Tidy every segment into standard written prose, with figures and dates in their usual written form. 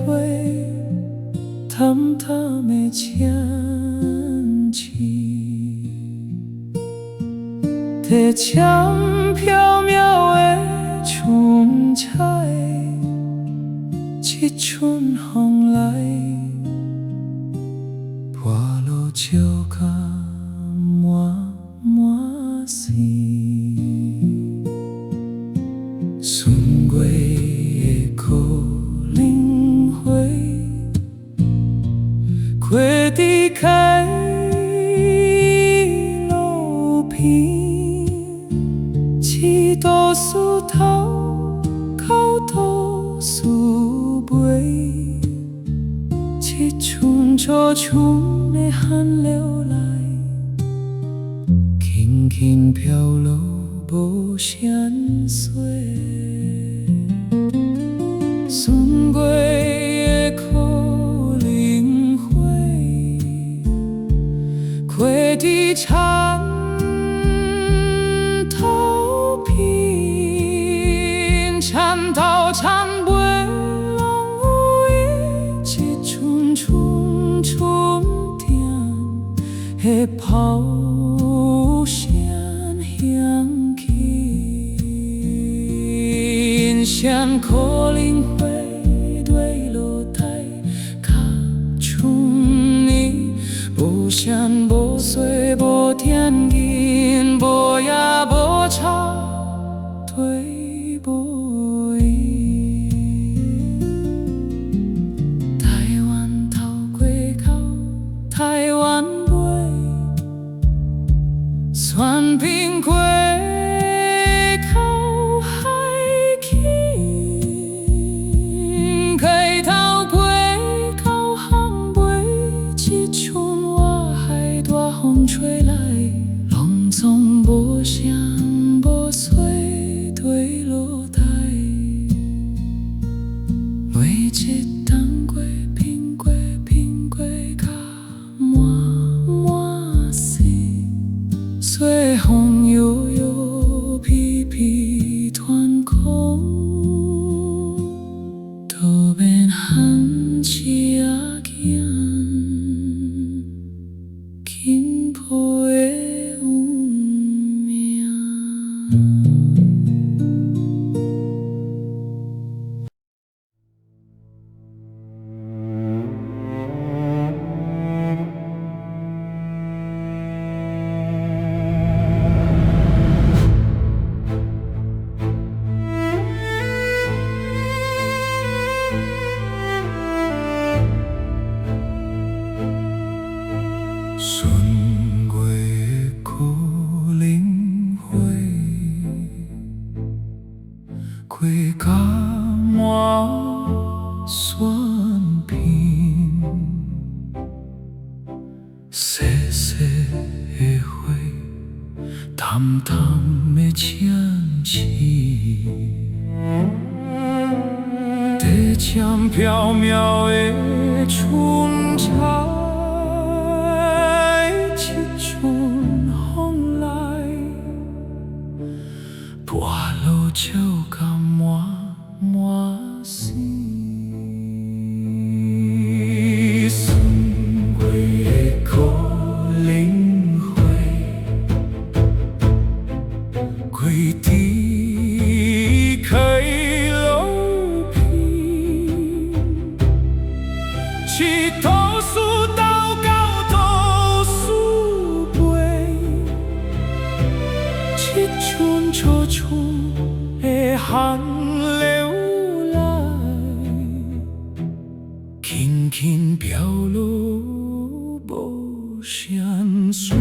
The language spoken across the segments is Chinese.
花，淡淡的香气，在轻飘渺的春彩，一阵风来，破落照甲满满生。春月的可能花，开伫开路边，一道枝头靠倒树尾，一阵初春的寒流来，轻轻飘落无声息。春月的可能花，开伫田头边，田头田尾拢有伊一寸寸寸点的炮声响起，因谁可能花坠落台，较春呢？无声无碎无天音，无夜无吵，对无影。台湾头过口，台湾尾，山边过口海轻，溪头过口巷尾，一阵外海大风吹来，拢总无声无碎坠落台。每一冬过品过品过甲满满生，随风摇摇飘飘团空，都免喊一仔囝紧抱的有命。春月的可能花，开甲满山边，细细的花，淡淡的香气，在轻飘渺的春彩。一阵风来，破落照甲满满生。春月的可能花，开伫溪路边，一道树头到倒树尾，一阵初春的寒流来，轻轻飘落无声碎。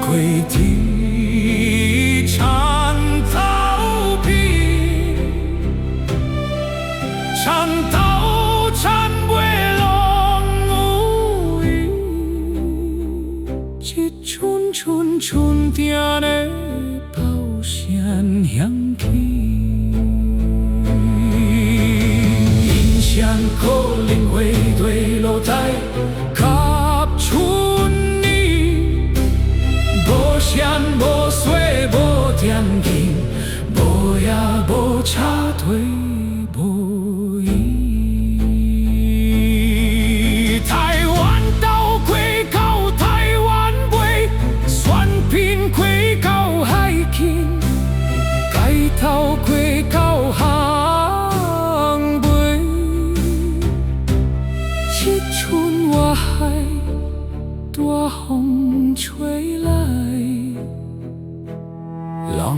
开伫田头边，田头田尾拢有伊，一阵阵春点的炮声响起。因谁可能花坠落台，甲春呢？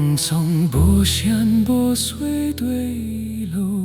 苍苍，无山无水对路。